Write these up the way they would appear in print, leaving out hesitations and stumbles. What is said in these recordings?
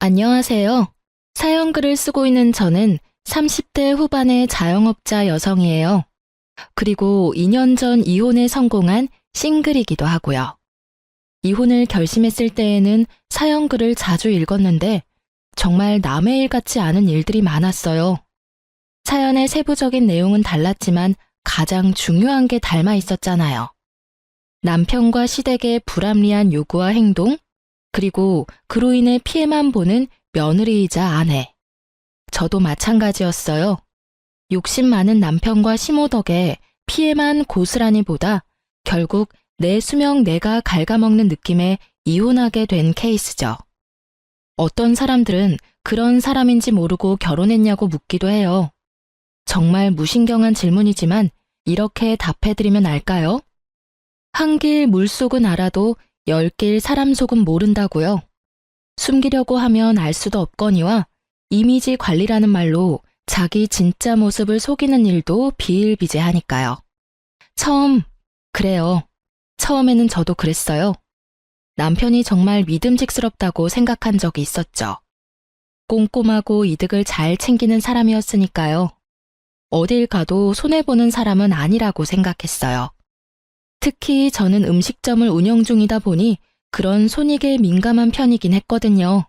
안녕하세요. 사연글을 쓰고 있는 저는 30대 후반의 자영업자 여성이에요. 그리고 2년 전 이혼에 성공한 싱글이기도 하고요. 이혼을 결심했을 때에는 사연글을 자주 읽었는데 정말 남의 일 같지 않은 일들이 많았어요. 사연의 세부적인 내용은 달랐지만 가장 중요한 게 닮아 있었잖아요. 남편과 시댁의 불합리한 요구와 행동, 그리고 그로 인해 피해만 보는 며느리이자 아내. 저도 마찬가지였어요. 욕심 많은 남편과 시모 덕에 피해만 고스란히 보다 결국 내 수명 내가 갉아먹는 느낌에 이혼하게 된 케이스죠. 어떤 사람들은 그런 사람인지 모르고 결혼했냐고 묻기도 해요. 정말 무신경한 질문이지만 이렇게 답해드리면 알까요? 한 길 물속은 알아도 10길 사람 속은 모른다고요. 숨기려고 하면 알 수도 없거니와 이미지 관리라는 말로 자기 진짜 모습을 속이는 일도 비일비재하니까요. 그래요. 처음에는 저도 그랬어요. 남편이 정말 믿음직스럽다고 생각한 적이 있었죠. 꼼꼼하고 이득을 잘 챙기는 사람이었으니까요. 어딜 가도 손해보는 사람은 아니라고 생각했어요. 특히 저는 음식점을 운영 중이다 보니 그런 손익에 민감한 편이긴 했거든요.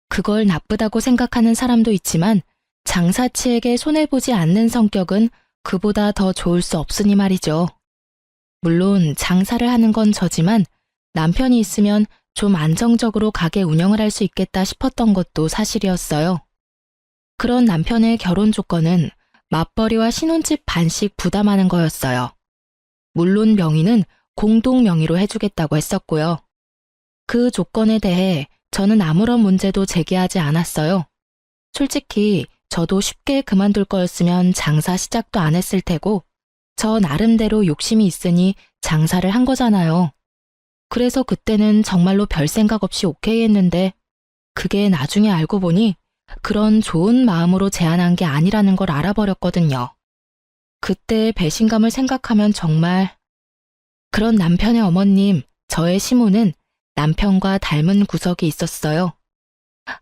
그걸 나쁘다고 생각하는 사람도 있지만 장사치에게 손해보지 않는 성격은 그보다 더 좋을 수 없으니 말이죠. 물론 장사를 하는 건 저지만 남편이 있으면 좀 안정적으로 가게 운영을 할 수 있겠다 싶었던 것도 사실이었어요. 그런 남편의 결혼 조건은 맞벌이와 신혼집 반씩 부담하는 거였어요. 물론 명의는 공동 명의로 해주겠다고 했었고요. 그 조건에 대해 저는 아무런 문제도 제기하지 않았어요. 솔직히 저도 쉽게 그만둘 거였으면 장사 시작도 안 했을 테고 저 나름대로 욕심이 있으니 장사를 한 거잖아요. 그래서 그때는 정말로 별 생각 없이 오케이 했는데 그게 나중에 알고 보니 그런 좋은 마음으로 제안한 게 아니라는 걸 알아버렸거든요. 그때의 배신감을 생각하면 정말. 그런 남편의 어머님, 저의 시모는 남편과 닮은 구석이 있었어요.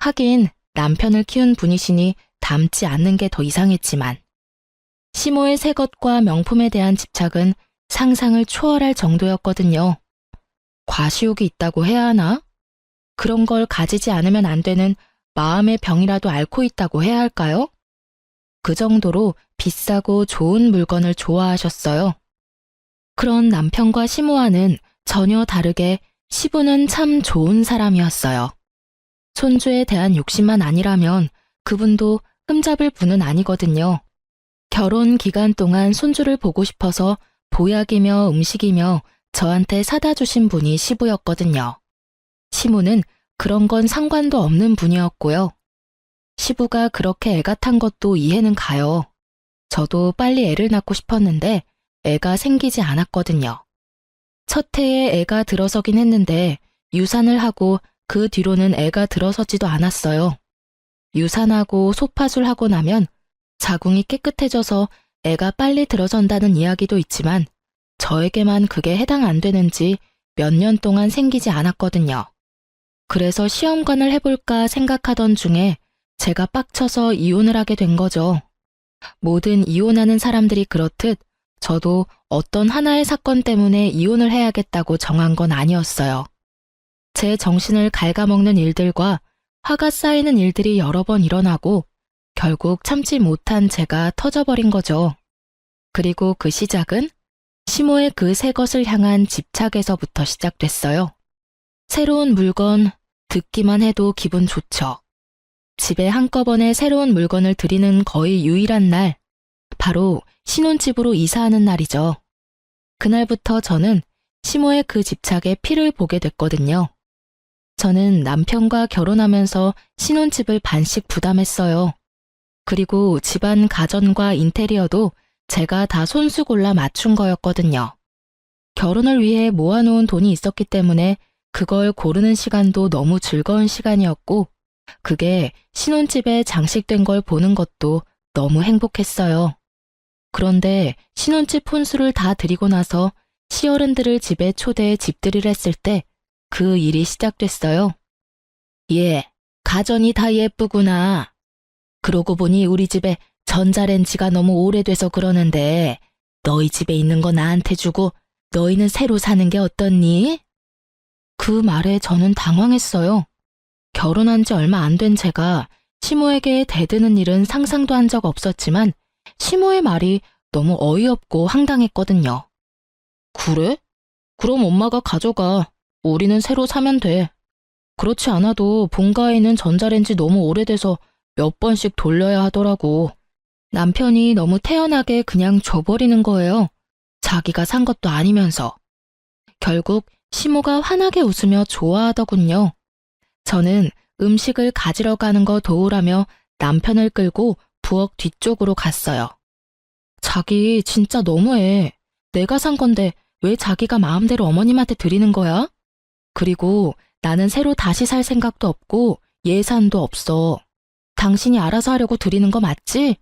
하긴 남편을 키운 분이시니 닮지 않는 게 더 이상했지만 시모의 새 것과 명품에 대한 집착은 상상을 초월할 정도였거든요. 과시욕이 있다고 해야 하나? 그런 걸 가지지 않으면 안 되는 마음의 병이라도 앓고 있다고 해야 할까요? 그 정도로 비싸고 좋은 물건을 좋아하셨어요. 그런 남편과 시모와는 전혀 다르게 시부는 참 좋은 사람이었어요. 손주에 대한 욕심만 아니라면 그분도 흠잡을 분은 아니거든요. 결혼 기간 동안 손주를 보고 싶어서 보약이며 음식이며 저한테 사다 주신 분이 시부였거든요. 시모는 그런 건 상관도 없는 분이었고요. 시부가 그렇게 애가 탄 것도 이해는 가요. 저도 빨리 애를 낳고 싶었는데 애가 생기지 않았거든요. 첫 해에 애가 들어서긴 했는데 유산을 하고 그 뒤로는 애가 들어서지도 않았어요. 유산하고 소파술 하고 나면 자궁이 깨끗해져서 애가 빨리 들어선다는 이야기도 있지만 저에게만 그게 해당 안 되는지 몇 년 동안 생기지 않았거든요. 그래서 시험관을 해볼까 생각하던 중에 제가 빡쳐서 이혼을 하게 된 거죠. 모든 이혼하는 사람들이 그렇듯 저도 어떤 하나의 사건 때문에 이혼을 해야겠다고 정한 건 아니었어요. 제 정신을 갉아먹는 일들과 화가 쌓이는 일들이 여러 번 일어나고 결국 참지 못한 제가 터져버린 거죠. 그리고 그 시작은 시모의 그 새 것을 향한 집착에서부터 시작됐어요. 새로운 물건, 듣기만 해도 기분 좋죠. 집에 한꺼번에 새로운 물건을 들이는 거의 유일한 날, 바로 신혼집으로 이사하는 날이죠. 그날부터 저는 시모의 그 집착에 피를 보게 됐거든요. 저는 남편과 결혼하면서 신혼집을 반씩 부담했어요. 그리고 집안 가전과 인테리어도 제가 다 손수 골라 맞춘 거였거든요. 결혼을 위해 모아놓은 돈이 있었기 때문에 그걸 고르는 시간도 너무 즐거운 시간이었고 그게 신혼집에 장식된 걸 보는 것도 너무 행복했어요. 그런데 신혼집 혼수를 다 드리고 나서 시어른들을 집에 초대해 집들이를 했을 때 그 일이 시작됐어요. 예, 가전이 다 예쁘구나. 그러고 보니 우리 집에 전자레인지가 너무 오래돼서 그러는데 너희 집에 있는 거 나한테 주고 너희는 새로 사는 게 어떻니? 그 말에 저는 당황했어요. 결혼한 지 얼마 안 된 제가 시모에게 대드는 일은 상상도 한 적 없었지만 시모의 말이 너무 어이없고 황당했거든요. 그래? 그럼 엄마가 가져가. 우리는 새로 사면 돼. 그렇지 않아도 본가에 있는 전자레인지 너무 오래돼서 몇 번씩 돌려야 하더라고. 남편이 너무 태연하게 그냥 줘버리는 거예요. 자기가 산 것도 아니면서. 결국 시모가 환하게 웃으며 좋아하더군요. 저는 음식을 가지러 가는 거 도우라며 남편을 끌고 부엌 뒤쪽으로 갔어요. 자기 진짜 너무해. 내가 산 건데 왜 자기가 마음대로 어머님한테 드리는 거야? 그리고 나는 새로 다시 살 생각도 없고 예산도 없어. 당신이 알아서 하려고 드리는 거 맞지?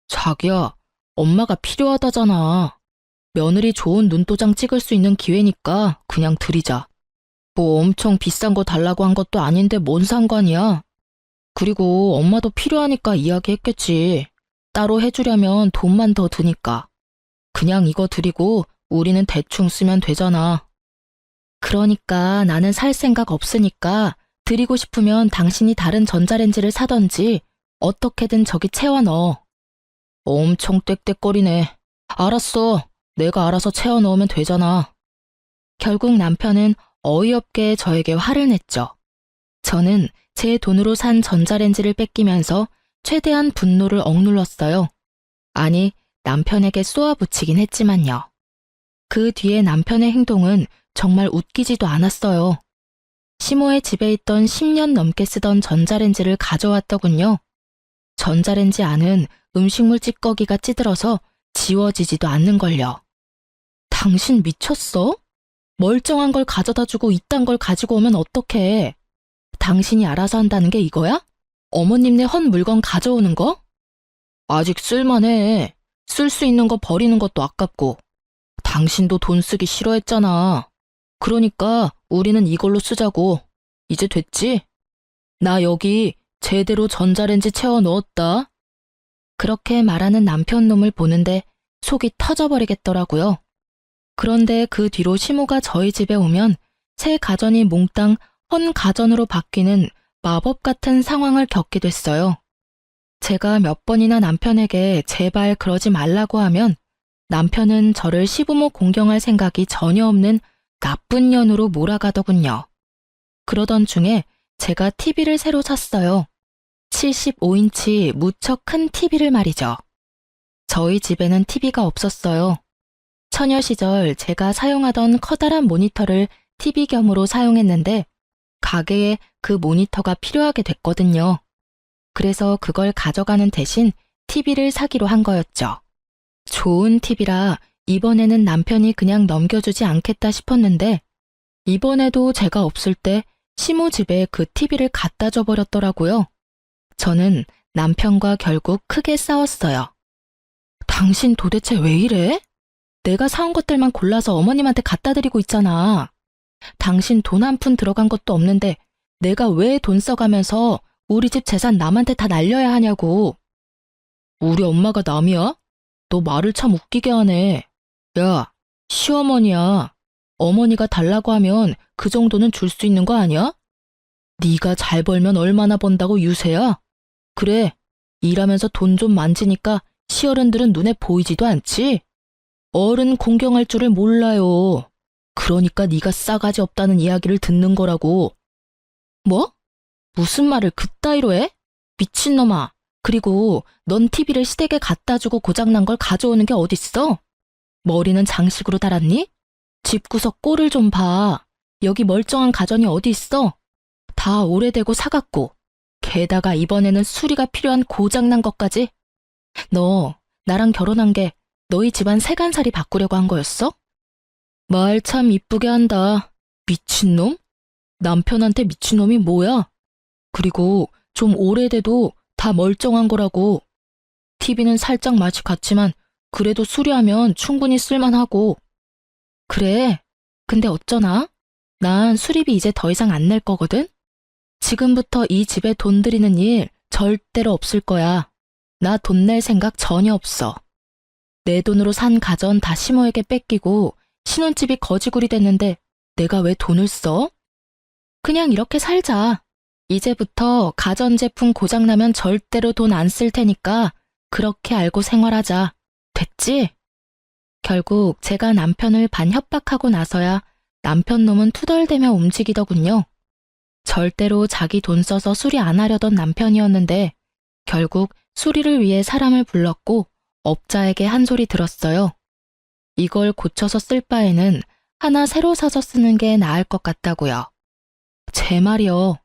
자기야, 엄마가 필요하다잖아. 며느리 좋은 눈도장 찍을 수 있는 기회니까 그냥 드리자. 뭐 엄청 비싼 거 달라고 한 것도 아닌데 뭔 상관이야. 그리고 엄마도 필요하니까 이야기했겠지. 따로 해주려면 돈만 더 드니까. 그냥 이거 드리고 우리는 대충 쓰면 되잖아. 그러니까 나는 살 생각 없으니까 드리고 싶으면 당신이 다른 전자레인지를 사던지 어떻게든 저기 채워 넣어. 엄청 떽떽거리네. 알았어. 내가 알아서 채워 넣으면 되잖아. 결국 남편은 어이없게 저에게 화를 냈죠. 저는 제 돈으로 산 전자레인지를 뺏기면서 최대한 분노를 억눌렀어요. 아니, 남편에게 쏘아붙이긴 했지만요. 그 뒤에 남편의 행동은 정말 웃기지도 않았어요. 시모의 집에 있던 10년 넘게 쓰던 전자레인지를 가져왔더군요. 전자레인지 안은 음식물 찌꺼기가 찌들어서 지워지지도 않는걸요. 당신 미쳤어? 멀쩡한 걸 가져다주고 이딴 걸 가지고 오면 어떡해? 당신이 알아서 한다는 게 이거야? 어머님네 헌 물건 가져오는 거? 아직 쓸만해. 쓸 수 있는 거 버리는 것도 아깝고. 당신도 돈 쓰기 싫어했잖아. 그러니까 우리는 이걸로 쓰자고. 이제 됐지? 나 여기 제대로 전자레인지 채워 넣었다. 그렇게 말하는 남편 놈을 보는데 속이 터져버리겠더라고요. 그런데 그 뒤로 시모가 저희 집에 오면 새 가전이 몽땅 헌 가전으로 바뀌는 마법 같은 상황을 겪게 됐어요. 제가 몇 번이나 남편에게 제발 그러지 말라고 하면 남편은 저를 시부모 공경할 생각이 전혀 없는 나쁜 년으로 몰아가더군요. 그러던 중에 제가 TV를 새로 샀어요. 75인치 무척 큰 TV를 말이죠. 저희 집에는 TV가 없었어요. 처녀 시절 제가 사용하던 커다란 모니터를 TV 겸으로 사용했는데 가게에 그 모니터가 필요하게 됐거든요. 그래서 그걸 가져가는 대신 TV를 사기로 한 거였죠. 좋은 TV라 이번에는 남편이 그냥 넘겨주지 않겠다 싶었는데 이번에도 제가 없을 때 시모 집에 그 TV를 갖다 줘 버렸더라고요. 저는 남편과 결국 크게 싸웠어요. 당신 도대체 왜 이래? 내가 사온 것들만 골라서 어머님한테 갖다 드리고 있잖아. 당신 돈 한 푼 들어간 것도 없는데 내가 왜 돈 써가면서 우리 집 재산 남한테 다 날려야 하냐고. 우리 엄마가 남이야? 너 말을 참 웃기게 하네. 야, 시어머니야. 어머니가 달라고 하면 그 정도는 줄 수 있는 거 아니야? 네가 잘 벌면 얼마나 번다고 유세야? 그래, 일하면서 돈 좀 만지니까 시어른들은 눈에 보이지도 않지? 어른 공경할 줄을 몰라요. 그러니까 네가 싸가지 없다는 이야기를 듣는 거라고. 뭐? 무슨 말을 그따위로 해? 미친놈아. 그리고 넌 TV를 시댁에 갖다 주고 고장난 걸 가져오는 게 어딨어? 머리는 장식으로 달았니? 집구석 꼴을 좀 봐. 여기 멀쩡한 가전이 어디 있어? 다 오래되고 사갔고. 게다가 이번에는 수리가 필요한 고장난 것까지. 너 나랑 결혼한 게 너희 집안 세간살이 바꾸려고 한 거였어? 말 참 이쁘게 한다. 미친놈? 남편한테 미친놈이 뭐야? 그리고 좀 오래돼도 다 멀쩡한 거라고. TV는 살짝 맛이 갔지만 그래도 수리하면 충분히 쓸만하고. 그래, 근데 어쩌나? 난 수리비 이제 더 이상 안 낼 거거든? 지금부터 이 집에 돈 들이는 일 절대로 없을 거야. 나 돈 낼 생각 전혀 없어. 내 돈으로 산 가전 다 시모에게 뺏기고 신혼집이 거지굴이 됐는데 내가 왜 돈을 써? 그냥 이렇게 살자. 이제부터 가전제품 고장나면 절대로 돈 안 쓸 테니까 그렇게 알고 생활하자. 됐지? 결국 제가 남편을 반협박하고 나서야 남편 놈은 투덜대며 움직이더군요. 절대로 자기 돈 써서 수리 안 하려던 남편이었는데 결국 수리를 위해 사람을 불렀고 업자에게 한 소리 들었어요. 이걸 고쳐서 쓸 바에는 하나 새로 사서 쓰는 게 나을 것 같다고요. 제 말이요.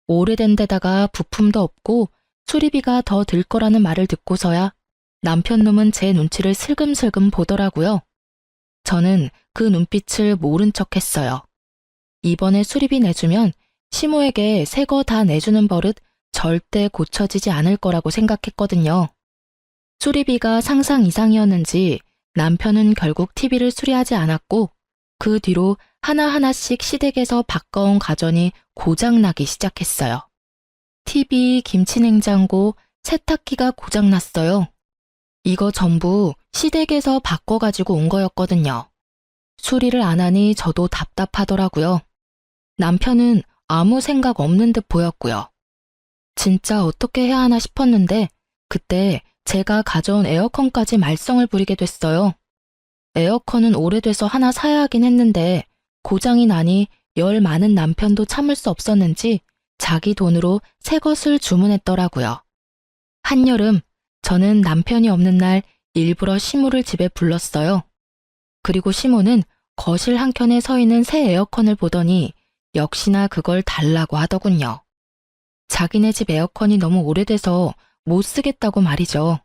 오래된 데다가 부품도 없고 수리비가 더 들 거라는 말을 듣고서야 남편 놈은 제 눈치를 슬금슬금 보더라고요. 저는 그 눈빛을 모른 척 했어요. 이번에 수리비 내주면 시모에게 새 거 다 내주는 버릇 절대 고쳐지지 않을 거라고 생각했거든요. 수리비가 상상 이상이었는지 남편은 결국 TV를 수리하지 않았고 그 뒤로 하나하나씩 시댁에서 바꿔온 가전이 고장나기 시작했어요. TV, 김치냉장고, 세탁기가 고장났어요. 이거 전부 시댁에서 바꿔가지고 온 거였거든요. 수리를 안 하니 저도 답답하더라고요. 남편은 아무 생각 없는 듯 보였고요. 진짜 어떻게 해야 하나 싶었는데 그때 제가 가져온 에어컨까지 말썽을 부리게 됐어요. 에어컨은 오래돼서 하나 사야 하긴 했는데 고장이 나니 열 많은 남편도 참을 수 없었는지 자기 돈으로 새 것을 주문했더라고요. 한여름 저는 남편이 없는 날 일부러 시모를 집에 불렀어요. 그리고 시모는 거실 한켠에 서 있는 새 에어컨을 보더니 역시나 그걸 달라고 하더군요. 자기네 집 에어컨이 너무 오래돼서 못 쓰겠다고 말이죠.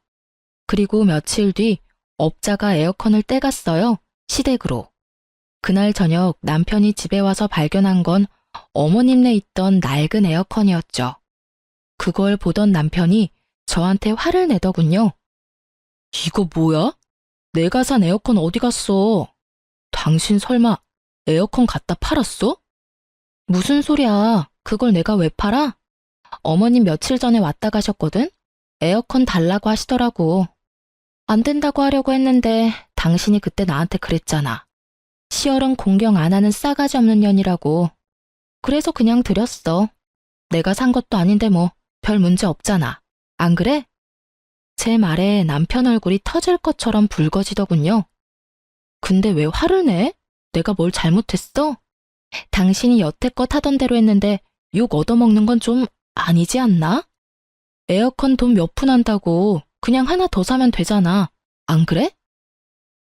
그리고 며칠 뒤 업자가 에어컨을 떼갔어요. 시댁으로. 그날 저녁 남편이 집에 와서 발견한 건 어머님네 있던 낡은 에어컨이었죠. 그걸 보던 남편이 저한테 화를 내더군요. 이거 뭐야? 내가 산 에어컨 어디 갔어? 당신 설마 에어컨 갖다 팔았어? 무슨 소리야? 그걸 내가 왜 팔아? 어머님 며칠 전에 왔다 가셨거든? 에어컨 달라고 하시더라고. 안 된다고 하려고 했는데 당신이 그때 나한테 그랬잖아. 시어른 공경 안 하는 싸가지 없는 년이라고. 그래서 그냥 드렸어. 내가 산 것도 아닌데 뭐 별 문제 없잖아. 안 그래? 제 말에 남편 얼굴이 터질 것처럼 붉어지더군요. 근데 왜 화를 내? 내가 뭘 잘못했어? 당신이 여태껏 하던 대로 했는데 욕 얻어먹는 건 좀 아니지 않나? 에어컨 돈 몇 푼 한다고 그냥 하나 더 사면 되잖아. 안 그래?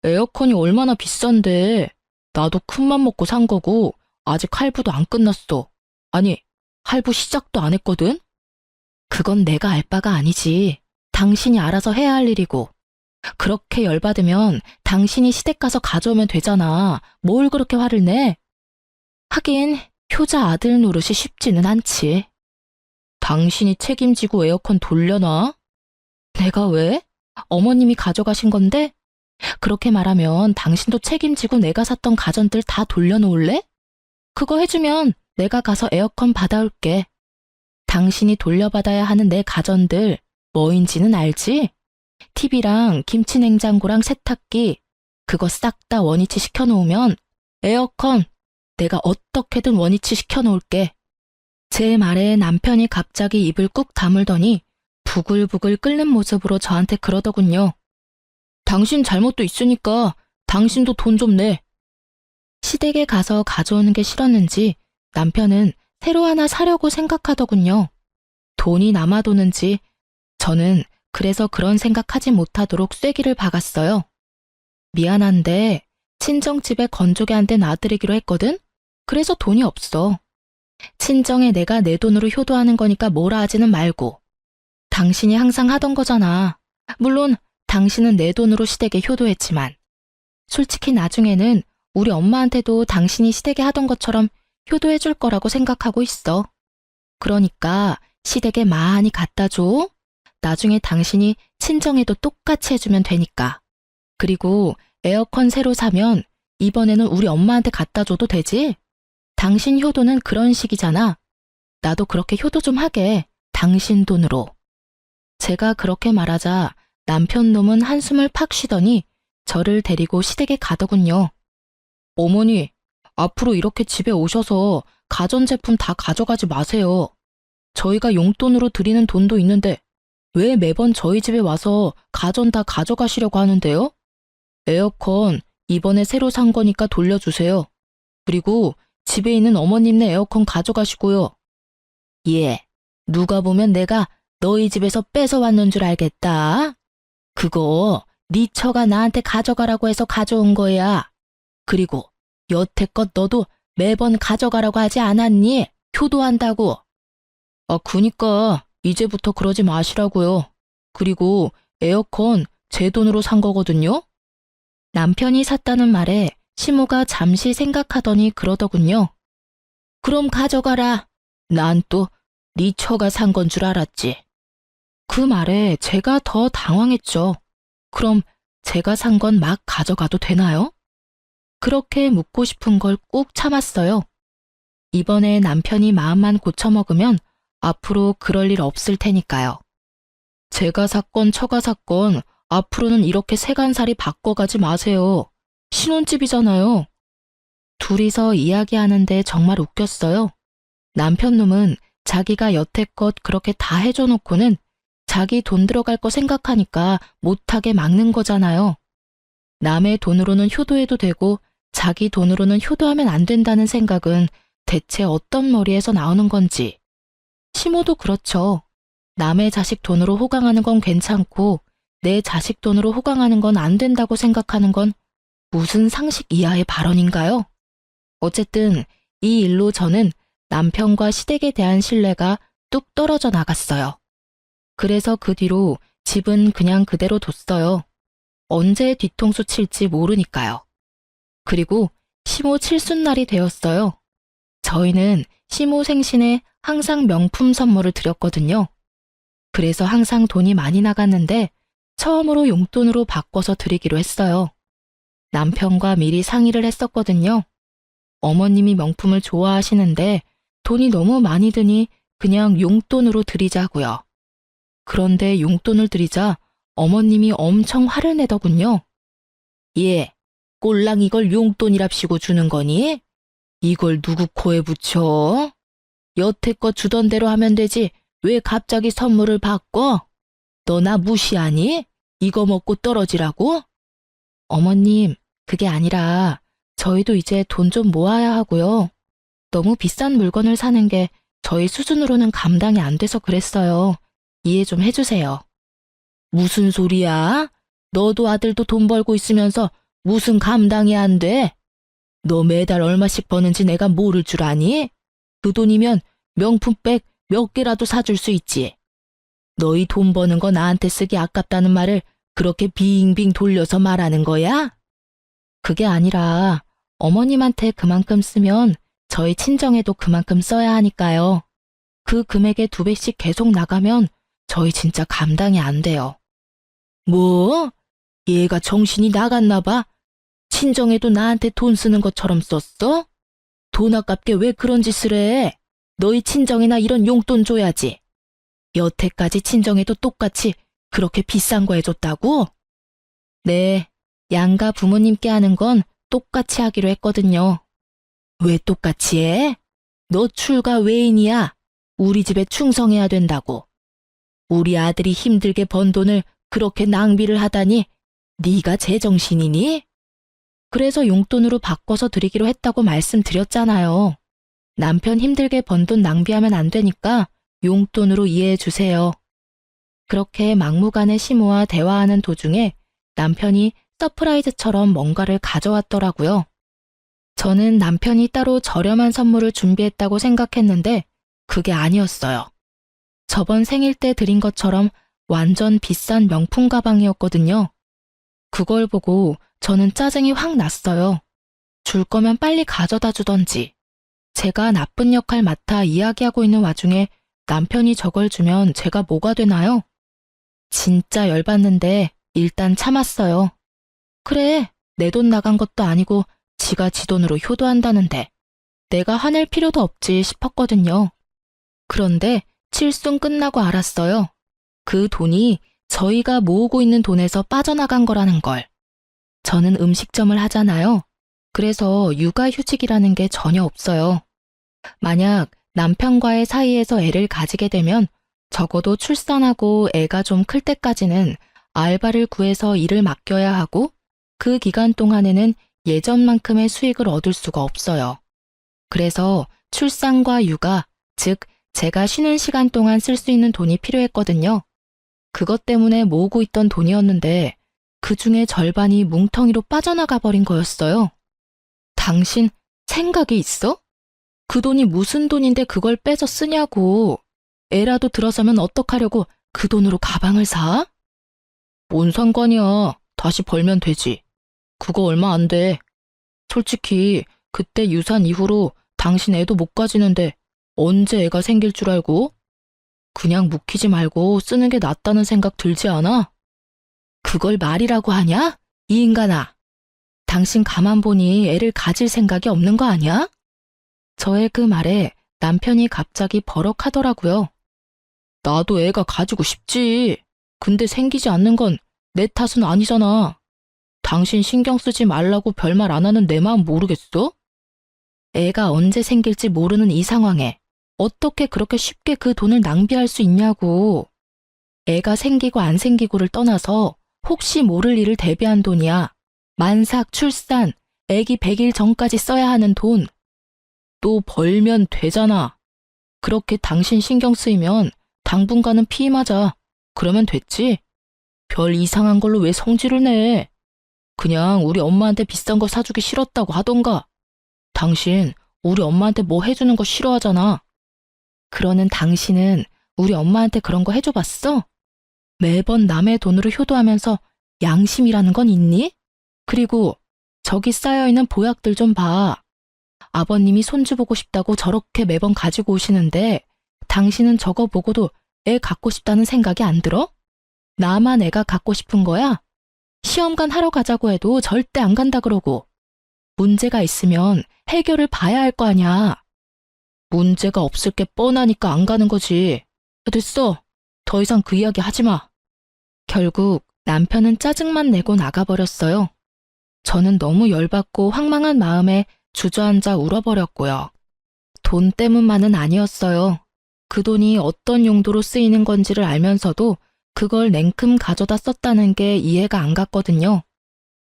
에어컨이 얼마나 비싼데. 나도 큰맘 먹고 산 거고 아직 할부도 안 끝났어. 아니, 할부 시작도 안 했거든? 그건 내가 알 바가 아니지. 당신이 알아서 해야 할 일이고. 그렇게 열받으면 당신이 시댁 가서 가져오면 되잖아. 뭘 그렇게 화를 내? 하긴 효자 아들 노릇이 쉽지는 않지. 당신이 책임지고 에어컨 돌려놔? 내가 왜? 어머님이 가져가신 건데? 그렇게 말하면 당신도 책임지고 내가 샀던 가전들 다 돌려놓을래? 그거 해주면 내가 가서 에어컨 받아올게. 당신이 돌려받아야 하는 내 가전들 뭐인지는 알지? TV랑 김치냉장고랑 세탁기 그거 싹 다 원위치 시켜놓으면 에어컨 내가 어떻게든 원위치 시켜놓을게. 제 말에 남편이 갑자기 입을 꾹 다물더니 부글부글 끓는 모습으로 저한테 그러더군요. 당신 잘못도 있으니까 당신도 돈 좀 내. 시댁에 가서 가져오는 게 싫었는지 남편은 새로 하나 사려고 생각하더군요. 돈이 남아도는지 저는 그래서 그런 생각하지 못하도록 쐐기를 박았어요. 미안한데 친정집에 건조기 한 대 놔드리기로 했거든? 그래서 돈이 없어. 친정에 내가 내 돈으로 효도하는 거니까 뭐라 하지는 말고. 당신이 항상 하던 거잖아. 물론 당신은 내 돈으로 시댁에 효도했지만 솔직히 나중에는 우리 엄마한테도 당신이 시댁에 하던 것처럼 효도해 줄 거라고 생각하고 있어. 그러니까 시댁에 많이 갖다 줘. 나중에 당신이 친정에도 똑같이 해주면 되니까. 그리고 에어컨 새로 사면 이번에는 우리 엄마한테 갖다 줘도 되지? 당신 효도는 그런 식이잖아. 나도 그렇게 효도 좀 하게. 당신 돈으로. 제가 그렇게 말하자 남편 놈은 한숨을 팍 쉬더니 저를 데리고 시댁에 가더군요. 어머니, 앞으로 이렇게 집에 오셔서 가전제품 다 가져가지 마세요. 저희가 용돈으로 드리는 돈도 있는데 왜 매번 저희 집에 와서 가전 다 가져가시려고 하는데요? 에어컨 이번에 새로 산 거니까 돌려주세요. 그리고 집에 있는 어머님네 에어컨 가져가시고요. 예, 누가 보면 내가 너희 집에서 뺏어왔는 줄 알겠다. 그거 네 처가 나한테 가져가라고 해서 가져온 거야. 그리고 여태껏 너도 매번 가져가라고 하지 않았니? 효도한다고. 그니까 이제부터 그러지 마시라고요. 그리고 에어컨 제 돈으로 산 거거든요. 남편이 샀다는 말에 시모가 잠시 생각하더니 그러더군요. 그럼 가져가라. 난 또 네 처가 산 건 줄 알았지. 그 말에 제가 더 당황했죠. 그럼 제가 산 건 막 가져가도 되나요? 그렇게 묻고 싶은 걸 꾹 참았어요. 이번에 남편이 마음만 고쳐먹으면 앞으로 그럴 일 없을 테니까요. 제가 샀건 처가 샀건 앞으로는 이렇게 세간살이 바꿔가지 마세요. 신혼집이잖아요. 둘이서 이야기하는데 정말 웃겼어요. 남편 놈은 자기가 여태껏 그렇게 다 해줘놓고는 자기 돈 들어갈 거 생각하니까 못하게 막는 거잖아요. 남의 돈으로는 효도해도 되고 자기 돈으로는 효도하면 안 된다는 생각은 대체 어떤 머리에서 나오는 건지. 시모도 그렇죠. 남의 자식 돈으로 호강하는 건 괜찮고 내 자식 돈으로 호강하는 건 안 된다고 생각하는 건 무슨 상식 이하의 발언인가요? 어쨌든 이 일로 저는 남편과 시댁에 대한 신뢰가 뚝 떨어져 나갔어요. 그래서 그 뒤로 집은 그냥 그대로 뒀어요. 언제 뒤통수 칠지 모르니까요. 그리고 시모 칠순날이 되었어요. 저희는 시모 생신에 항상 명품 선물을 드렸거든요. 그래서 항상 돈이 많이 나갔는데 처음으로 용돈으로 바꿔서 드리기로 했어요. 남편과 미리 상의를 했었거든요. 어머님이 명품을 좋아하시는데 돈이 너무 많이 드니 그냥 용돈으로 드리자고요. 그런데 용돈을 드리자 어머님이 엄청 화를 내더군요. 예, 꼴랑 이걸 용돈이랍시고 주는 거니? 이걸 누구 코에 붙여? 여태껏 주던 대로 하면 되지 왜 갑자기 선물을 바꿔? 너 나 무시하니? 이거 먹고 떨어지라고? 어머님, 그게 아니라 저희도 이제 돈 좀 모아야 하고요. 너무 비싼 물건을 사는 게 저희 수준으로는 감당이 안 돼서 그랬어요. 이해 좀 해주세요. 무슨 소리야? 너도 아들도 돈 벌고 있으면서 무슨 감당이 안 돼? 너 매달 얼마씩 버는지 내가 모를 줄 아니? 그 돈이면 명품백 몇 개라도 사줄 수 있지. 너희 돈 버는 거 나한테 쓰기 아깝다는 말을 그렇게 빙빙 돌려서 말하는 거야? 그게 아니라 어머님한테 그만큼 쓰면 저희 친정에도 그만큼 써야 하니까요. 그 금액의 2배씩 계속 나가면 저희 진짜 감당이 안 돼요. 뭐? 얘가 정신이 나갔나 봐. 친정에도 나한테 돈 쓰는 것처럼 썼어? 돈 아깝게 왜 그런 짓을 해? 너희 친정이나 이런 용돈 줘야지. 여태까지 친정에도 똑같이 그렇게 비싼 거 해줬다고? 네, 양가 부모님께 하는 건 똑같이 하기로 했거든요. 왜 똑같이 해? 너 출가 외인이야. 우리 집에 충성해야 된다고. 우리 아들이 힘들게 번 돈을 그렇게 낭비를 하다니 네가 제정신이니? 그래서 용돈으로 바꿔서 드리기로 했다고 말씀드렸잖아요. 남편 힘들게 번 돈 낭비하면 안 되니까 용돈으로 이해해 주세요. 그렇게 막무가내 시모와 대화하는 도중에 남편이 서프라이즈처럼 뭔가를 가져왔더라고요. 저는 남편이 따로 저렴한 선물을 준비했다고 생각했는데 그게 아니었어요. 저번 생일 때 드린 것처럼 완전 비싼 명품 가방이었거든요. 그걸 보고 저는 짜증이 확 났어요. 줄 거면 빨리 가져다 주던지. 제가 나쁜 역할 맡아 이야기하고 있는 와중에 남편이 저걸 주면 제가 뭐가 되나요? 진짜 열받는데 일단 참았어요. 그래, 내 돈 나간 것도 아니고 지가 지 돈으로 효도한다는데 내가 화낼 필요도 없지 싶었거든요. 그런데 칠순 끝나고 알았어요. 그 돈이 저희가 모으고 있는 돈에서 빠져나간 거라는 걸. 저는 음식점을 하잖아요. 그래서 육아휴직이라는 게 전혀 없어요. 만약 남편과의 사이에서 애를 가지게 되면 적어도 출산하고 애가 좀 클 때까지는 알바를 구해서 일을 맡겨야 하고 그 기간 동안에는 예전만큼의 수익을 얻을 수가 없어요. 그래서 출산과 육아, 즉 제가 쉬는 시간 동안 쓸 수 있는 돈이 필요했거든요. 그것 때문에 모으고 있던 돈이었는데 그 중에 절반이 뭉텅이로 빠져나가 버린 거였어요. 당신 생각이 있어? 그 돈이 무슨 돈인데 그걸 빼서 쓰냐고. 애라도 들어서면 어떡하려고 그 돈으로 가방을 사? 뭔 상관이야. 다시 벌면 되지. 그거 얼마 안 돼. 솔직히 그때 유산 이후로 당신 애도 못 가지는데 언제 애가 생길 줄 알고? 그냥 묵히지 말고 쓰는 게 낫다는 생각 들지 않아? 그걸 말이라고 하냐? 이 인간아. 당신 가만 보니 애를 가질 생각이 없는 거 아니야? 저의 그 말에 남편이 갑자기 버럭하더라고요. 나도 애가 가지고 싶지. 근데 생기지 않는 건 내 탓은 아니잖아. 당신 신경 쓰지 말라고 별말 안 하는 내 마음 모르겠어? 애가 언제 생길지 모르는 이 상황에 어떻게 그렇게 쉽게 그 돈을 낭비할 수 있냐고. 애가 생기고 안 생기고를 떠나서 혹시 모를 일을 대비한 돈이야. 만삭, 출산, 애기 100일 전까지 써야 하는 돈. 또 벌면 되잖아. 그렇게 당신 신경 쓰이면 당분간은 피임하자. 그러면 됐지? 별 이상한 걸로 왜 성질을 내? 그냥 우리 엄마한테 비싼 거 사주기 싫었다고 하던가. 당신 우리 엄마한테 뭐 해주는 거 싫어하잖아. 그러는 당신은 우리 엄마한테 그런 거 해줘봤어? 매번 남의 돈으로 효도하면서 양심이라는 건 있니? 그리고 저기 쌓여있는 보약들 좀 봐. 아버님이 손주 보고 싶다고 저렇게 매번 가지고 오시는데 당신은 저거 보고도 애 갖고 싶다는 생각이 안 들어? 나만 애가 갖고 싶은 거야? 시험관 하러 가자고 해도 절대 안 간다 그러고. 문제가 있으면 해결을 봐야 할 거 아냐. 문제가 없을 게 뻔하니까 안 가는 거지. 됐어. 더 이상 그 이야기 하지 마. 결국 남편은 짜증만 내고 나가버렸어요. 저는 너무 열받고 황망한 마음에 주저앉아 울어버렸고요. 돈 때문만은 아니었어요. 그 돈이 어떤 용도로 쓰이는 건지를 알면서도 그걸 냉큼 가져다 썼다는 게 이해가 안 갔거든요.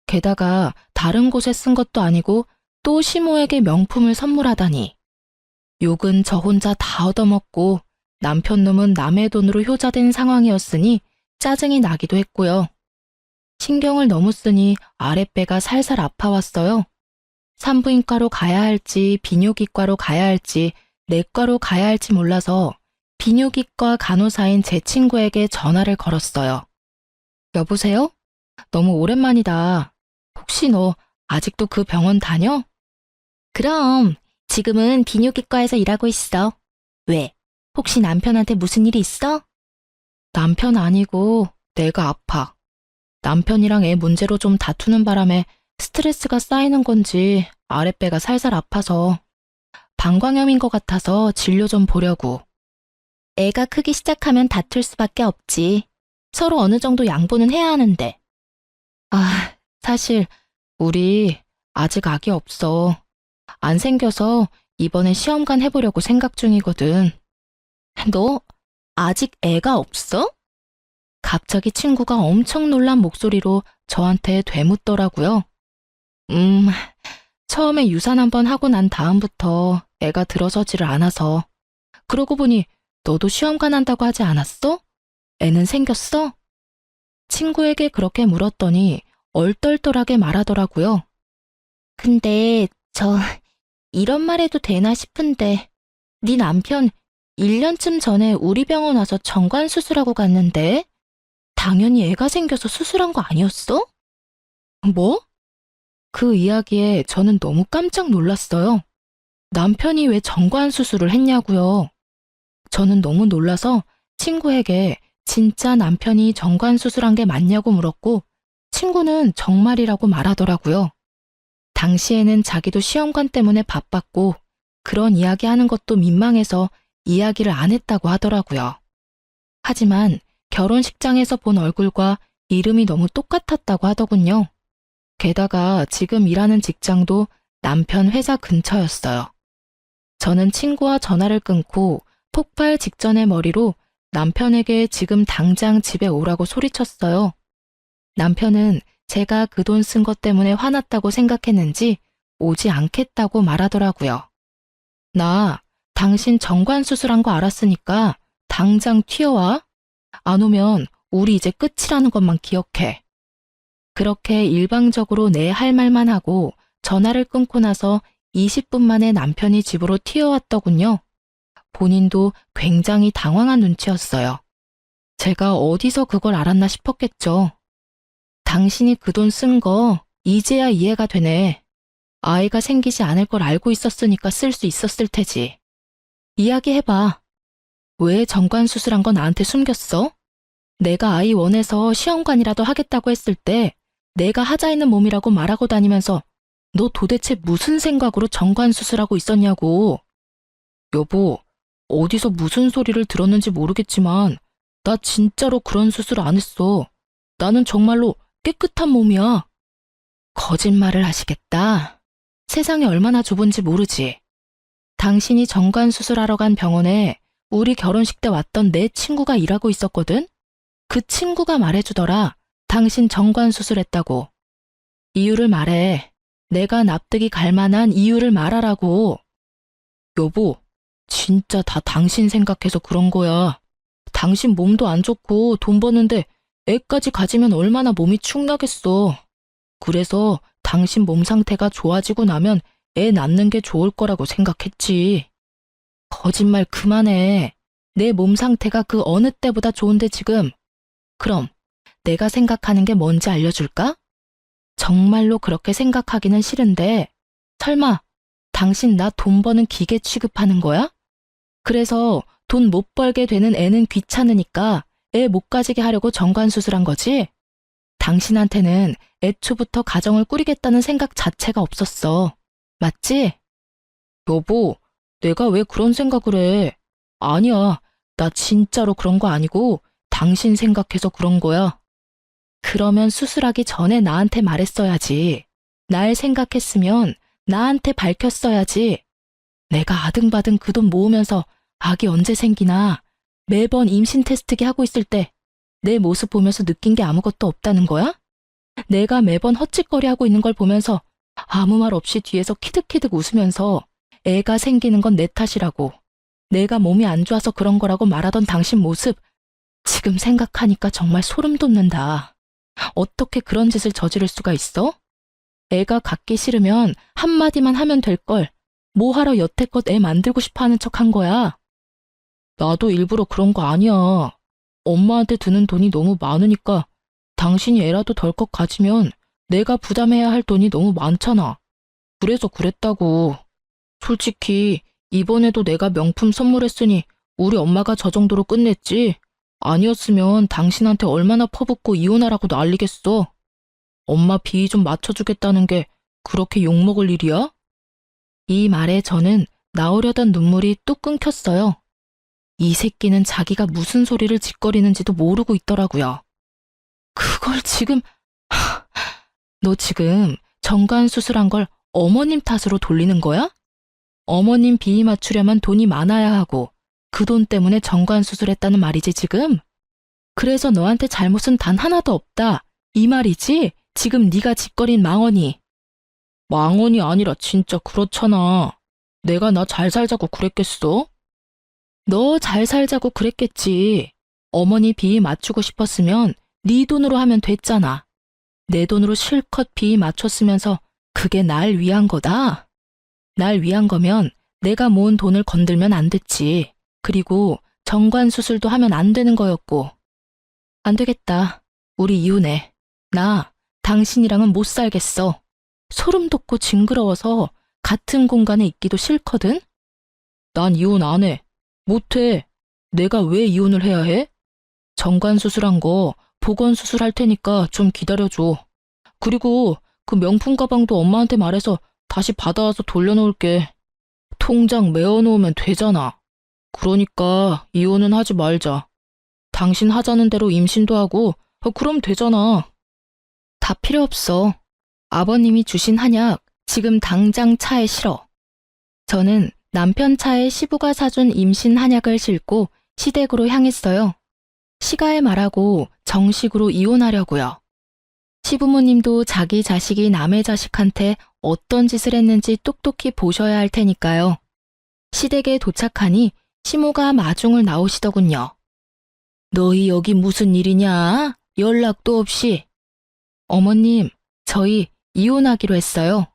게다가 다른 곳에 쓴 것도 아니고 또 시모에게 명품을 선물하다니. 욕은 저 혼자 다 얻어먹고 남편 놈은 남의 돈으로 효자된 상황이었으니 짜증이 나기도 했고요. 신경을 너무 쓰니 아랫배가 살살 아파왔어요. 산부인과로 가야 할지 비뇨기과로 가야 할지 내과로 가야 할지 몰라서 비뇨기과 간호사인 제 친구에게 전화를 걸었어요. 여보세요? 너무 오랜만이다. 혹시 너 아직도 그 병원 다녀? 그럼 지금은 비뇨기과에서 일하고 있어. 왜? 혹시 남편한테 무슨 일이 있어? 남편 아니고 내가 아파. 남편이랑 애 문제로 좀 다투는 바람에 스트레스가 쌓이는 건지 아랫배가 살살 아파서 방광염인 것 같아서 진료 좀 보려고. 애가 크기 시작하면 다툴 수밖에 없지. 서로 어느 정도 양보는 해야 하는데. 사실 우리 아직 아기 없어. 안 생겨서 이번에 시험관 해보려고 생각 중이거든. 너 아직 애가 없어? 갑자기 친구가 엄청 놀란 목소리로 저한테 되묻더라고요. 처음에 유산 한번 하고 난 다음부터 애가 들어서지를 않아서. 그러고 보니 너도 시험관 한다고 하지 않았어? 애는 생겼어? 친구에게 그렇게 물었더니 얼떨떨하게 말하더라고요. 근데 이런 말 해도 되나 싶은데 네 남편 1년쯤 전에 우리 병원 와서 정관 수술하고 갔는데 당연히 애가 생겨서 수술한 거 아니었어? 뭐? 그 이야기에 저는 너무 깜짝 놀랐어요. 남편이 왜 정관 수술을 했냐고요. 저는 너무 놀라서 친구에게 진짜 남편이 정관 수술한 게 맞냐고 물었고 친구는 정말이라고 말하더라고요. 당시에는 자기도 시험관 때문에 바빴고 그런 이야기 하는 것도 민망해서 이야기를 안 했다고 하더라고요. 하지만 결혼식장에서 본 얼굴과 이름이 너무 똑같았다고 하더군요. 게다가 지금 일하는 직장도 남편 회사 근처였어요. 저는 친구와 전화를 끊고 폭발 직전의 머리로 남편에게 지금 당장 집에 오라고 소리쳤어요. 남편은 제가 그 돈 쓴 것 때문에 화났다고 생각했는지 오지 않겠다고 말하더라고요. 나 당신 정관 수술한 거 알았으니까 당장 튀어와. 안 오면 우리 이제 끝이라는 것만 기억해. 그렇게 일방적으로 내 할 말만 하고 전화를 끊고 나서 20분 만에 남편이 집으로 튀어왔더군요. 본인도 굉장히 당황한 눈치였어요. 제가 어디서 그걸 알았나 싶었겠죠. 당신이 그 돈 쓴 거 이제야 이해가 되네. 아이가 생기지 않을 걸 알고 있었으니까 쓸 수 있었을 테지. 이야기해봐. 왜 정관 수술한 거 나한테 숨겼어? 내가 아이 원해서 시험관이라도 하겠다고 했을 때 내가 하자 있는 몸이라고 말하고 다니면서 너 도대체 무슨 생각으로 정관 수술하고 있었냐고. 여보, 어디서 무슨 소리를 들었는지 모르겠지만 나 진짜로 그런 수술 안 했어. 나는 정말로 깨끗한 몸이야. 거짓말을 하시겠다. 세상이 얼마나 좁은지 모르지. 당신이 정관 수술하러 간 병원에 우리 결혼식 때 왔던 내 친구가 일하고 있었거든? 그 친구가 말해주더라. 당신 정관 수술했다고. 이유를 말해. 내가 납득이 갈 만한 이유를 말하라고. 여보, 진짜 다 당신 생각해서 그런 거야. 당신 몸도 안 좋고 돈 버는데 애까지 가지면 얼마나 몸이 축나겠어. 그래서 당신 몸 상태가 좋아지고 나면 애 낳는 게 좋을 거라고 생각했지. 거짓말 그만해. 내 몸 상태가 그 어느 때보다 좋은데 지금. 그럼 내가 생각하는 게 뭔지 알려줄까? 정말로 그렇게 생각하기는 싫은데 설마 당신 나 돈 버는 기계 취급하는 거야? 그래서 돈 못 벌게 되는 애는 귀찮으니까 애 못 가지게 하려고 정관 수술한 거지? 당신한테는 애초부터 가정을 꾸리겠다는 생각 자체가 없었어. 맞지? 여보, 내가 왜 그런 생각을 해? 아니야, 나 진짜로 그런 거 아니고 당신 생각해서 그런 거야. 그러면 수술하기 전에 나한테 말했어야지. 날 생각했으면 나한테 밝혔어야지. 내가 아등바등 그 돈 모으면서 아기 언제 생기나 매번 임신 테스트기 하고 있을 때 내 모습 보면서 느낀 게 아무것도 없다는 거야? 내가 매번 헛짓거리 하고 있는 걸 보면서 아무 말 없이 뒤에서 키득키득 웃으면서 애가 생기는 건 내 탓이라고, 내가 몸이 안 좋아서 그런 거라고 말하던 당신 모습 지금 생각하니까 정말 소름 돋는다. 어떻게 그런 짓을 저지를 수가 있어? 애가 갖기 싫으면 한마디만 하면 될 걸. 뭐하러 여태껏 애 만들고 싶어 하는 척 한 거야? 나도 일부러 그런 거 아니야. 엄마한테 드는 돈이 너무 많으니까 당신이 애라도 덜컥 가지면 내가 부담해야 할 돈이 너무 많잖아. 그래서 그랬다고. 솔직히 이번에도 내가 명품 선물했으니 우리 엄마가 저 정도로 끝냈지. 아니었으면 당신한테 얼마나 퍼붓고 이혼하라고 난리겠어. 엄마 비위 좀 맞춰주겠다는 게 그렇게 욕먹을 일이야? 이 말에 저는 나오려던 눈물이 뚝 끊겼어요. 이 새끼는 자기가 무슨 소리를 짓거리는지도 모르고 있더라고요. 그걸 지금... 너 지금 정관 수술한 걸 어머님 탓으로 돌리는 거야? 어머님 비위 맞추려면 돈이 많아야 하고 그 돈 때문에 정관 수술했다는 말이지 지금? 그래서 너한테 잘못은 단 하나도 없다. 이 말이지? 지금 네가 짓거린 망언이. 망언이 아니라 진짜 그렇잖아. 내가 나 잘 살자고 그랬겠어? 너 잘 살자고 그랬겠지. 어머니 비위 맞추고 싶었으면 네 돈으로 하면 됐잖아. 내 돈으로 실컷 비위 맞췄으면서 그게 날 위한 거다? 날 위한 거면 내가 모은 돈을 건들면 안 됐지. 그리고 정관 수술도 하면 안 되는 거였고. 안 되겠다. 우리 이혼해. 나 당신이랑은 못 살겠어. 소름 돋고 징그러워서 같은 공간에 있기도 싫거든? 난 이혼 안 해. 못해. 내가 왜 이혼을 해야 해? 정관 수술한 거 보건 수술할 테니까 좀 기다려줘. 그리고 그 명품 가방도 엄마한테 말해서 다시 받아와서 돌려놓을게. 통장 메어놓으면 되잖아. 그러니까 이혼은 하지 말자. 당신 하자는 대로 임신도 하고 그럼 되잖아. 다 필요 없어. 아버님이 주신 한약 지금 당장 차에 실어. 저는 남편 차에 시부가 사준 임신 한약을 싣고 시댁으로 향했어요. 시가에 말하고 정식으로 이혼하려고요. 시부모님도 자기 자식이 남의 자식한테 어떤 짓을 했는지 똑똑히 보셔야 할 테니까요. 시댁에 도착하니 시모가 마중을 나오시더군요. 너희 여기 무슨 일이냐? 연락도 없이. 어머님, 저희 이혼하기로 했어요.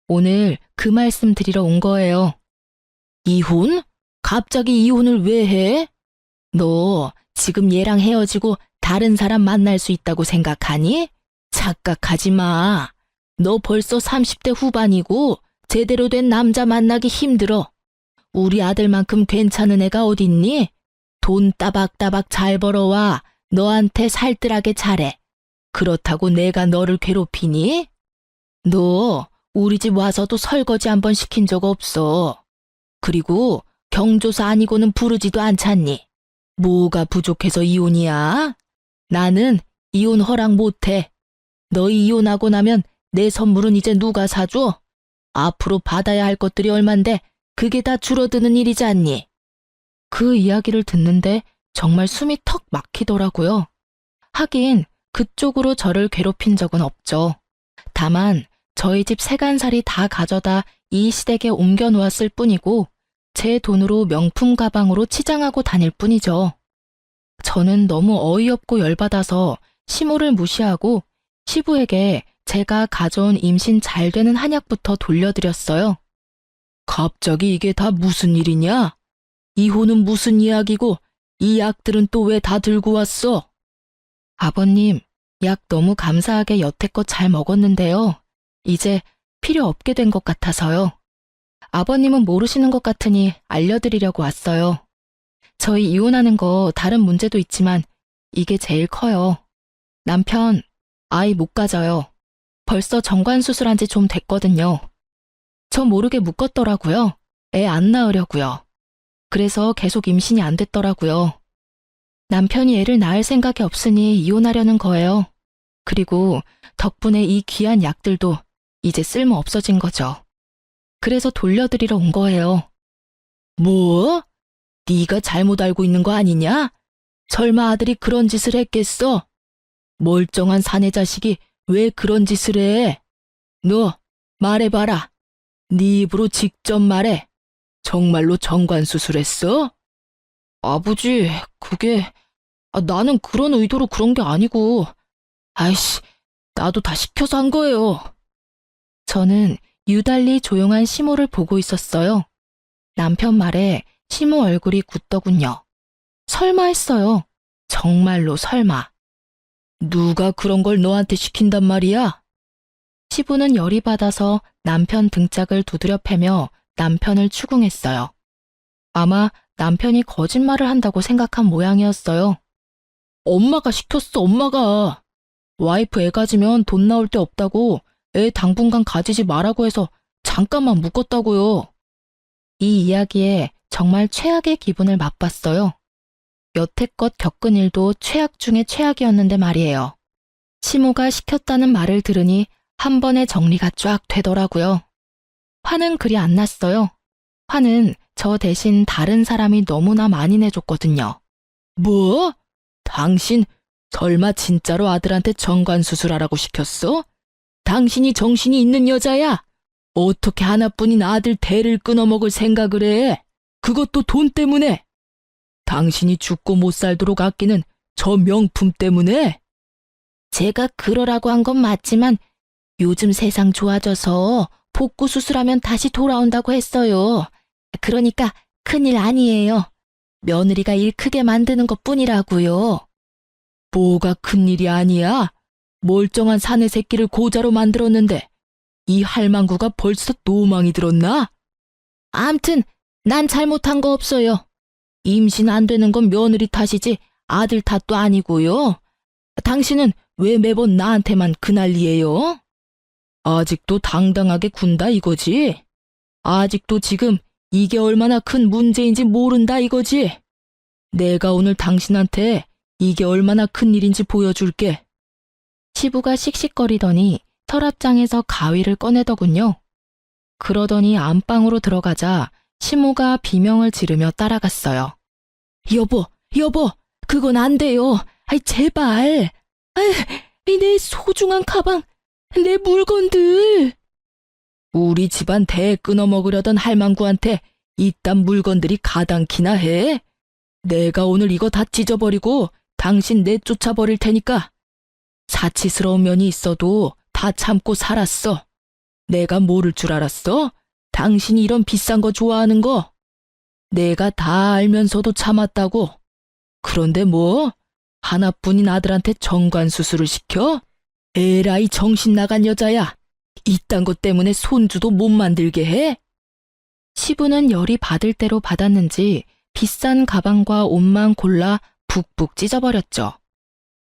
오늘 그 말씀 드리러 온 거예요. 이혼? 갑자기 이혼을 왜 해? 너 지금 얘랑 헤어지고 다른 사람 만날 수 있다고 생각하니? 착각하지 마. 너 벌써 30대 후반이고 제대로 된 남자 만나기 힘들어. 우리 아들만큼 괜찮은 애가 어딨니? 돈 따박따박 잘 벌어와 너한테 살뜰하게 잘해. 그렇다고 내가 너를 괴롭히니? 너 우리 집 와서도 설거지 한 번 시킨 적 없어. 그리고 경조사 아니고는 부르지도 않잖니. 뭐가 부족해서 이혼이야? 나는 이혼 허락 못해. 너희 이혼하고 나면 내 선물은 이제 누가 사줘? 앞으로 받아야 할 것들이 얼만데 그게 다 줄어드는 일이지 않니? 그 이야기를 듣는데 정말 숨이 턱 막히더라고요. 하긴 그쪽으로 저를 괴롭힌 적은 없죠. 다만 저희 집 세간살이 다 가져다 이 시댁에 옮겨 놓았을 뿐이고 제 돈으로 명품 가방으로 치장하고 다닐 뿐이죠. 저는 너무 어이없고 열받아서 시모를 무시하고 시부에게 제가 가져온 임신 잘 되는 한약부터 돌려드렸어요. 갑자기 이게 다 무슨 일이냐? 이혼은 무슨 이야기고 이 약들은 또 왜 다 들고 왔어? 아버님, 약 너무 감사하게 여태껏 잘 먹었는데요. 이제 필요 없게 된 것 같아서요. 아버님은 모르시는 것 같으니 알려드리려고 왔어요. 저희 이혼하는 거 다른 문제도 있지만 이게 제일 커요. 남편, 아이 못 가져요. 벌써 정관 수술한 지 좀 됐거든요. 저 모르게 묶었더라고요. 애 안 낳으려고요. 그래서 계속 임신이 안 됐더라고요. 남편이 애를 낳을 생각이 없으니 이혼하려는 거예요. 그리고 덕분에 이 귀한 약들도 이제 쓸모 없어진 거죠. 그래서 돌려드리러 온 거예요. 뭐? 네가 잘못 알고 있는 거 아니냐? 설마 아들이 그런 짓을 했겠어? 멀쩡한 사내 자식이 왜 그런 짓을 해? 너 말해봐라. 네 입으로 직접 말해. 정말로 정관 수술했어? 아버지, 그게 나는 그런 의도로 그런 게 아니고 아이씨, 나도 다 시켜서 한 거예요. 저는 유달리 조용한 시모를 보고 있었어요. 남편 말에 시모 얼굴이 굳더군요. 설마 했어요. 정말로 설마. 누가 그런 걸 너한테 시킨단 말이야? 시부는 열이 받아서 남편 등짝을 두드려 패며 남편을 추궁했어요. 아마 남편이 거짓말을 한다고 생각한 모양이었어요. 엄마가 시켰어, 엄마가. 와이프 애 가지면 돈 나올 데 없다고 애 당분간 가지지 말라고 해서 잠깐만 묶었다고요. 이 이야기에 정말 최악의 기분을 맛봤어요. 여태껏 겪은 일도 최악 중에 최악이었는데 말이에요. 시모가 시켰다는 말을 들으니 한 번에 정리가 쫙 되더라고요. 화는 그리 안 났어요. 화는 저 대신 다른 사람이 너무나 많이 내줬거든요. 뭐? 당신 설마 진짜로 아들한테 정관 수술하라고 시켰어? 당신이 정신이 있는 여자야? 어떻게 하나뿐인 아들 대를 끊어먹을 생각을 해? 그것도 돈 때문에? 당신이 죽고 못 살도록 아끼는 저 명품 때문에? 제가 그러라고 한 건 맞지만 요즘 세상 좋아져서 복구 수술하면 다시 돌아온다고 했어요. 그러니까 큰일 아니에요. 며느리가 일 크게 만드는 것뿐이라고요. 뭐가 큰일이 아니야? 멀쩡한 사내 새끼를 고자로 만들었는데 이 할망구가 벌써 노망이 들었나? 암튼 난 잘못한 거 없어요. 임신 안 되는 건 며느리 탓이지 아들 탓도 아니고요. 당신은 왜 매번 나한테만 그 난리예요? 아직도 당당하게 군다 이거지? 아직도 지금 이게 얼마나 큰 문제인지 모른다 이거지? 내가 오늘 당신한테 이게 얼마나 큰 일인지 보여줄게. 시부가 씩씩거리더니 서랍장에서 가위를 꺼내더군요. 그러더니 안방으로 들어가자 시모가 비명을 지르며 따라갔어요. 여보, 그건 안 돼요. 아이, 제발. 아이, 내 소중한 가방, 내 물건들. 우리 집안 대 끊어먹으려던 할망구한테 이딴 물건들이 가당키나 해? 내가 오늘 이거 다 찢어버리고 당신 내쫓아버릴 테니까. 사치스러운 면이 있어도 다 참고 살았어. 내가 모를 줄 알았어? 당신이 이런 비싼 거 좋아하는 거. 내가 다 알면서도 참았다고. 그런데 뭐? 하나뿐인 아들한테 정관수술을 시켜? 에라이 정신 나간 여자야. 이딴 것 때문에 손주도 못 만들게 해? 시부는 열이 받을 대로 받았는지 비싼 가방과 옷만 골라 북북 찢어버렸죠.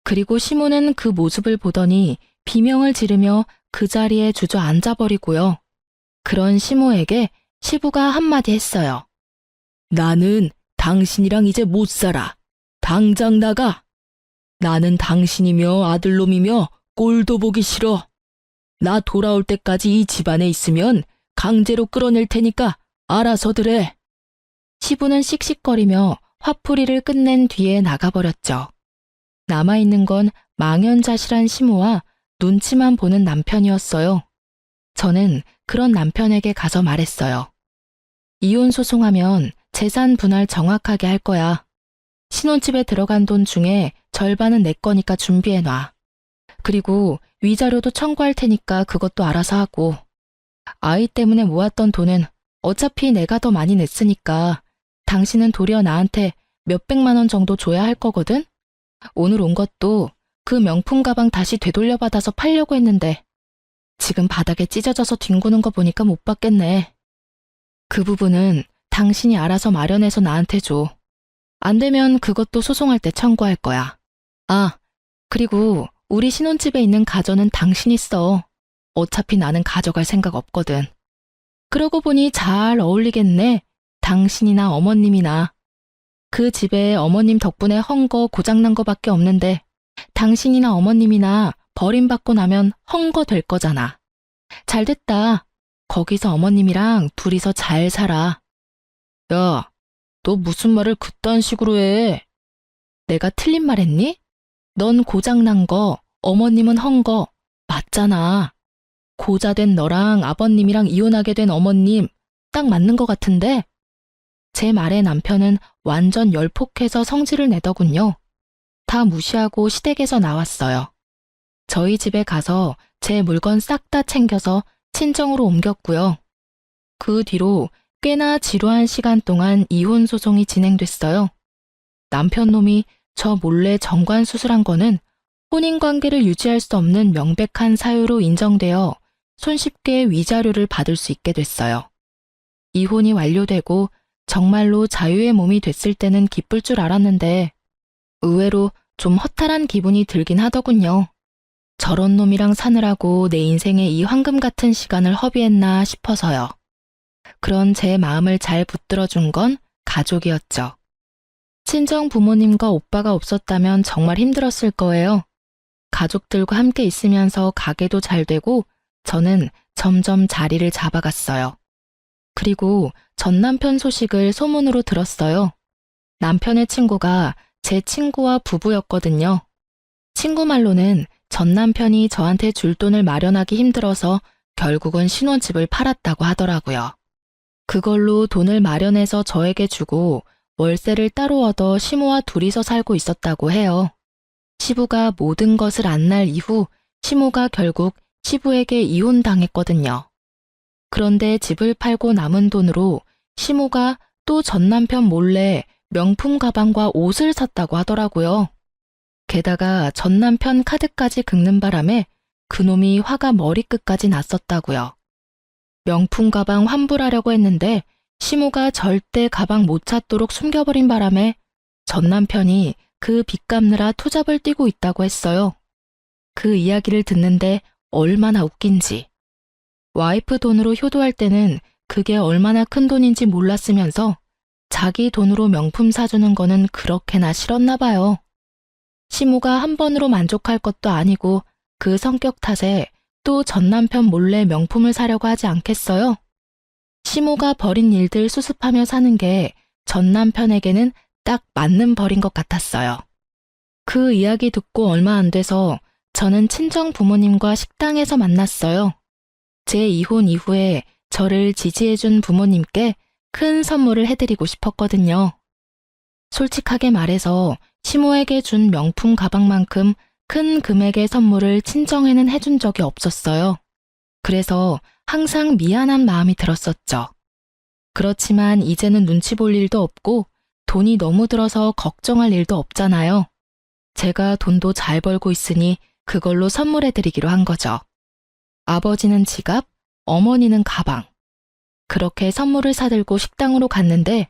그리고 시모는 그 모습을 보더니 비명을 지르며 그 자리에 주저앉아버리고요. 그런 시모에게 시부가 한마디 했어요. 나는 당신이랑 이제 못 살아. 당장 나가. 나는 당신이며 아들놈이며 꼴도 보기 싫어. 나 돌아올 때까지 이 집안에 있으면 강제로 끌어낼 테니까 알아서들 해. 시부는 씩씩거리며 화풀이를 끝낸 뒤에 나가버렸죠. 남아있는 건 망연자실한 시모와 눈치만 보는 남편이었어요. 저는 그런 남편에게 가서 말했어요. 이혼 소송하면 재산 분할 정확하게 할 거야. 신혼집에 들어간 돈 중에 절반은 내 거니까 준비해놔. 그리고 위자료도 청구할 테니까 그것도 알아서 하고. 아이 때문에 모았던 돈은 어차피 내가 더 많이 냈으니까 당신은 도리어 나한테 몇백만 원 정도 줘야 할 거거든? 오늘 온 것도 그 명품 가방 다시 되돌려받아서 팔려고 했는데 지금 바닥에 찢어져서 뒹구는 거 보니까 못 받겠네. 그 부분은 당신이 알아서 마련해서 나한테 줘. 안 되면 그것도 소송할 때 청구할 거야. 아, 그리고 우리 신혼집에 있는 가전은 당신이 써. 어차피 나는 가져갈 생각 없거든. 그러고 보니 잘 어울리겠네. 당신이나 어머님이나. 그 집에 어머님 덕분에 헝거 고장난 거밖에 없는데 당신이나 어머님이나 버림받고 나면 헝거 될 거잖아. 잘 됐다. 거기서 어머님이랑 둘이서 잘 살아. 야, 너 무슨 말을 그딴 식으로 해? 내가 틀린 말 했니? 넌 고장난 거, 어머님은 헝거. 맞잖아. 고자된 너랑 아버님이랑 이혼하게 된 어머님 딱 맞는 것 같은데? 제 말에 남편은 완전 열폭해서 성질을 내더군요. 다 무시하고 시댁에서 나왔어요. 저희 집에 가서 제 물건 싹 다 챙겨서 친정으로 옮겼고요. 그 뒤로 꽤나 지루한 시간 동안 이혼 소송이 진행됐어요. 남편 놈이 저 몰래 정관 수술한 거는 혼인관계를 유지할 수 없는 명백한 사유로 인정되어 손쉽게 위자료를 받을 수 있게 됐어요. 이혼이 완료되고 정말로 자유의 몸이 됐을 때는 기쁠 줄 알았는데 의외로 좀 허탈한 기분이 들긴 하더군요. 저런 놈이랑 사느라고 내 인생에 이 황금 같은 시간을 허비했나 싶어서요. 그런 제 마음을 잘 붙들어준 건 가족이었죠. 친정 부모님과 오빠가 없었다면 정말 힘들었을 거예요. 가족들과 함께 있으면서 가게도 잘 되고 저는 점점 자리를 잡아갔어요. 그리고 전 남편 소식을 소문으로 들었어요. 남편의 친구가 제 친구와 부부였거든요. 친구 말로는 전 남편이 저한테 줄 돈을 마련하기 힘들어서 결국은 신혼집을 팔았다고 하더라고요. 그걸로 돈을 마련해서 저에게 주고 월세를 따로 얻어 시모와 둘이서 살고 있었다고 해요. 시부가 모든 것을 안 날 이후 시모가 결국 시부에게 이혼당했거든요. 그런데 집을 팔고 남은 돈으로 시모가 또 전 남편 몰래 명품 가방과 옷을 샀다고 하더라고요. 게다가 전 남편 카드까지 긁는 바람에 그놈이 화가 머리끝까지 났었다고요. 명품 가방 환불하려고 했는데 시모가 절대 가방 못 찾도록 숨겨버린 바람에 전 남편이 그 빚 갚느라 투잡을 뛰고 있다고 했어요. 그 이야기를 듣는데 얼마나 웃긴지. 와이프 돈으로 효도할 때는 그게 얼마나 큰 돈인지 몰랐으면서 자기 돈으로 명품 사주는 거는 그렇게나 싫었나 봐요. 시모가 한 번으로 만족할 것도 아니고 그 성격 탓에 또 전 남편 몰래 명품을 사려고 하지 않겠어요? 시모가 버린 일들 수습하며 사는 게 전 남편에게는 딱 맞는 벌인 것 같았어요. 그 이야기 듣고 얼마 안 돼서 저는 친정 부모님과 식당에서 만났어요. 제 이혼 이후에 저를 지지해준 부모님께 큰 선물을 해드리고 싶었거든요. 솔직하게 말해서 시모에게 준 명품 가방만큼 큰 금액의 선물을 친정에는 해준 적이 없었어요. 그래서 항상 미안한 마음이 들었었죠. 그렇지만 이제는 눈치 볼 일도 없고 돈이 너무 들어서 걱정할 일도 없잖아요. 제가 돈도 잘 벌고 있으니 그걸로 선물해드리기로 한 거죠. 아버지는 지갑, 어머니는 가방. 그렇게 선물을 사들고 식당으로 갔는데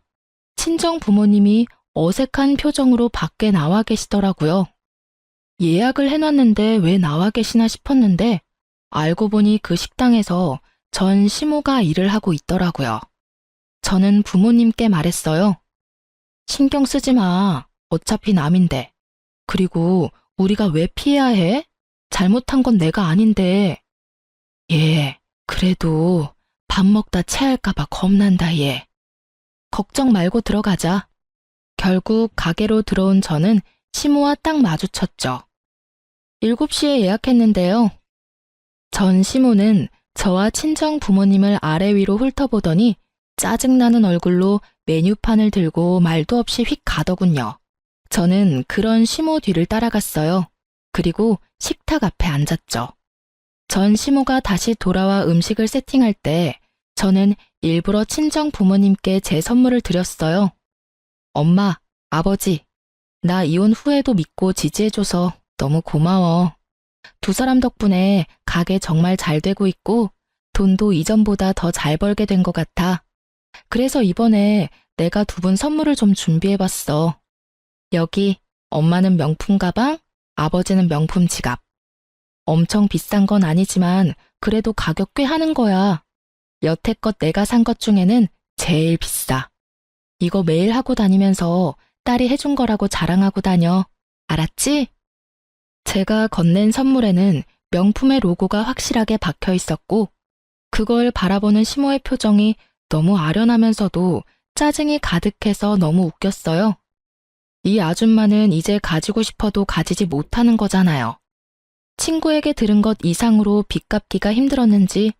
친정 부모님이 어색한 표정으로 밖에 나와 계시더라고요. 예약을 해놨는데 왜 나와 계시나 싶었는데 알고 보니 그 식당에서 전 시모가 일을 하고 있더라고요. 저는 부모님께 말했어요. 신경 쓰지 마. 어차피 남인데. 그리고 우리가 왜 피해야 해? 잘못한 건 내가 아닌데. 예, 그래도 밥 먹다 체할까봐 겁난다, 얘. 걱정 말고 들어가자. 결국 가게로 들어온 저는 시모와 딱 마주쳤죠. 7시에 예약했는데요. 전 시모는 저와 친정 부모님을 아래 위로 훑어보더니 짜증나는 얼굴로 메뉴판을 들고 말도 없이 휙 가더군요. 저는 그런 시모 뒤를 따라갔어요. 그리고 식탁 앞에 앉았죠. 전 시모가 다시 돌아와 음식을 세팅할 때 저는 일부러 친정 부모님께 제 선물을 드렸어요. 엄마, 아버지, 나 이혼 후에도 믿고 지지해줘서 너무 고마워. 두 사람 덕분에 가게 정말 잘 되고 있고 돈도 이전보다 더 잘 벌게 된 것 같아. 그래서 이번에 내가 두 분 선물을 좀 준비해봤어. 여기 엄마는 명품 가방, 아버지는 명품 지갑. 엄청 비싼 건 아니지만 그래도 가격 꽤 하는 거야. 여태껏 내가 산 것 중에는 제일 비싸. 이거 매일 하고 다니면서 딸이 해준 거라고 자랑하고 다녀. 알았지? 제가 건넨 선물에는 명품의 로고가 확실하게 박혀 있었고 그걸 바라보는 시모의 표정이 너무 아련하면서도 짜증이 가득해서 너무 웃겼어요. 이 아줌마는 이제 가지고 싶어도 가지지 못하는 거잖아요. 친구에게 들은 것 이상으로 빚 갚기가 힘들었는지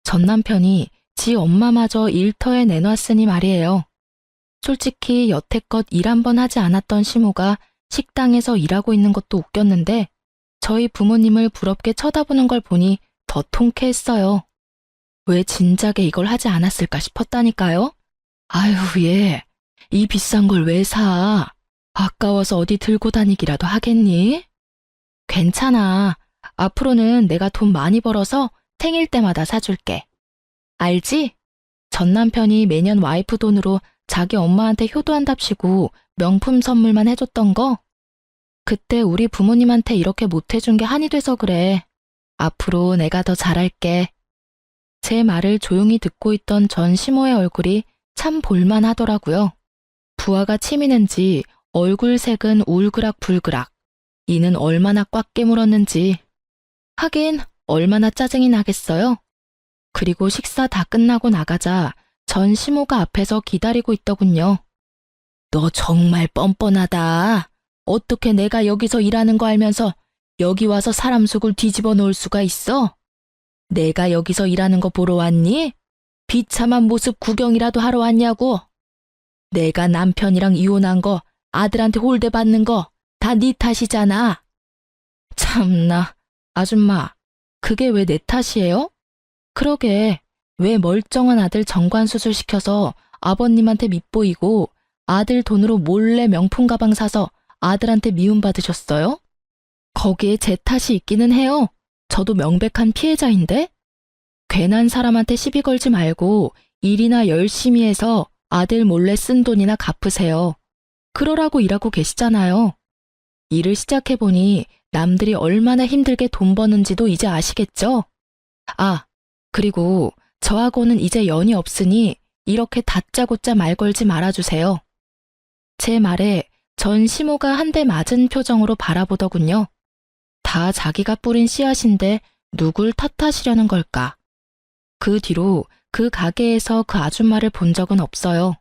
전 남편이 지 엄마마저 일터에 내놨으니 말이에요. 솔직히 여태껏 일 한 번 하지 않았던 시모가 식당에서 일하고 있는 것도 웃겼는데 저희 부모님을 부럽게 쳐다보는 걸 보니 더 통쾌했어요. 왜 진작에 이걸 하지 않았을까 싶었다니까요. 아유, 얘, 이 비싼 걸 왜 사? 아까워서 어디 들고 다니기라도 하겠니? 괜찮아. 앞으로는 내가 돈 많이 벌어서 생일 때마다 사줄게. 알지? 전 남편이 매년 와이프 돈으로 자기 엄마한테 효도한답시고 명품 선물만 해줬던 거? 그때 우리 부모님한테 이렇게 못해준 게 한이 돼서 그래. 앞으로 내가 더 잘할게. 제 말을 조용히 듣고 있던 전 시모의 얼굴이 참 볼만하더라고요. 부하가 치미는지 얼굴 색은 울그락불그락. 이는 얼마나 꽉 깨물었는지. 하긴 얼마나 짜증이 나겠어요. 그리고 식사 다 끝나고 나가자 전 시모가 앞에서 기다리고 있더군요. 너 정말 뻔뻔하다. 어떻게 내가 여기서 일하는 거 알면서 여기 와서 사람 속을 뒤집어 놓을 수가 있어? 내가 여기서 일하는 거 보러 왔니? 비참한 모습 구경이라도 하러 왔냐고? 내가 남편이랑 이혼한 거, 아들한테 홀대 받는 거 다 네 탓이잖아. 참나, 아줌마, 그게 왜 내 탓이에요? 그러게, 왜 멀쩡한 아들 정관수술 시켜서 아버님한테 밉보이고 아들 돈으로 몰래 명품 가방 사서 아들한테 미움받으셨어요? 거기에 제 탓이 있기는 해요. 저도 명백한 피해자인데? 괜한 사람한테 시비 걸지 말고 일이나 열심히 해서 아들 몰래 쓴 돈이나 갚으세요. 그러라고 일하고 계시잖아요. 일을 시작해보니 남들이 얼마나 힘들게 돈 버는지도 이제 아시겠죠? 아, 그리고 저하고는 이제 연이 없으니 이렇게 다짜고짜 말 걸지 말아주세요. 제 말에 전 시모가 한 대 맞은 표정으로 바라보더군요. 다 자기가 뿌린 씨앗인데 누굴 탓하시려는 걸까? 그 뒤로 그 가게에서 그 아줌마를 본 적은 없어요.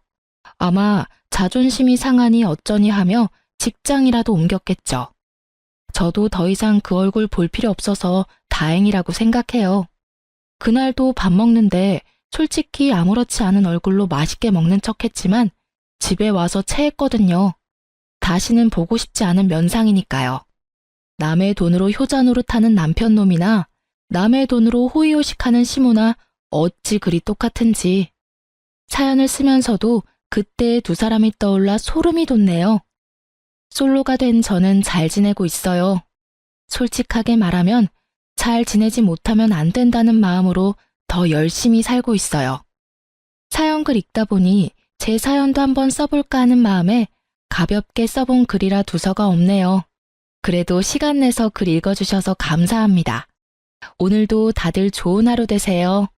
아마 자존심이 상하니 어쩌니 하며 직장이라도 옮겼겠죠. 저도 더 이상 그 얼굴 볼 필요 없어서 다행이라고 생각해요. 그날도 밥 먹는데 솔직히 아무렇지 않은 얼굴로 맛있게 먹는 척 했지만 집에 와서 체했거든요. 다시는 보고 싶지 않은 면상이니까요. 남의 돈으로 효자 노릇하는 남편 놈이나 남의 돈으로 호의호식하는 시모나 어찌 그리 똑같은지. 사연을 쓰면서도 그때의 두 사람이 떠올라 소름이 돋네요. 솔로가 된 저는 잘 지내고 있어요. 솔직하게 말하면 잘 지내지 못하면 안 된다는 마음으로 더 열심히 살고 있어요. 사연글 읽다 보니 제 사연도 한번 써볼까 하는 마음에 가볍게 써본 글이라 두서가 없네요. 그래도 시간 내서 글 읽어주셔서 감사합니다. 오늘도 다들 좋은 하루 되세요.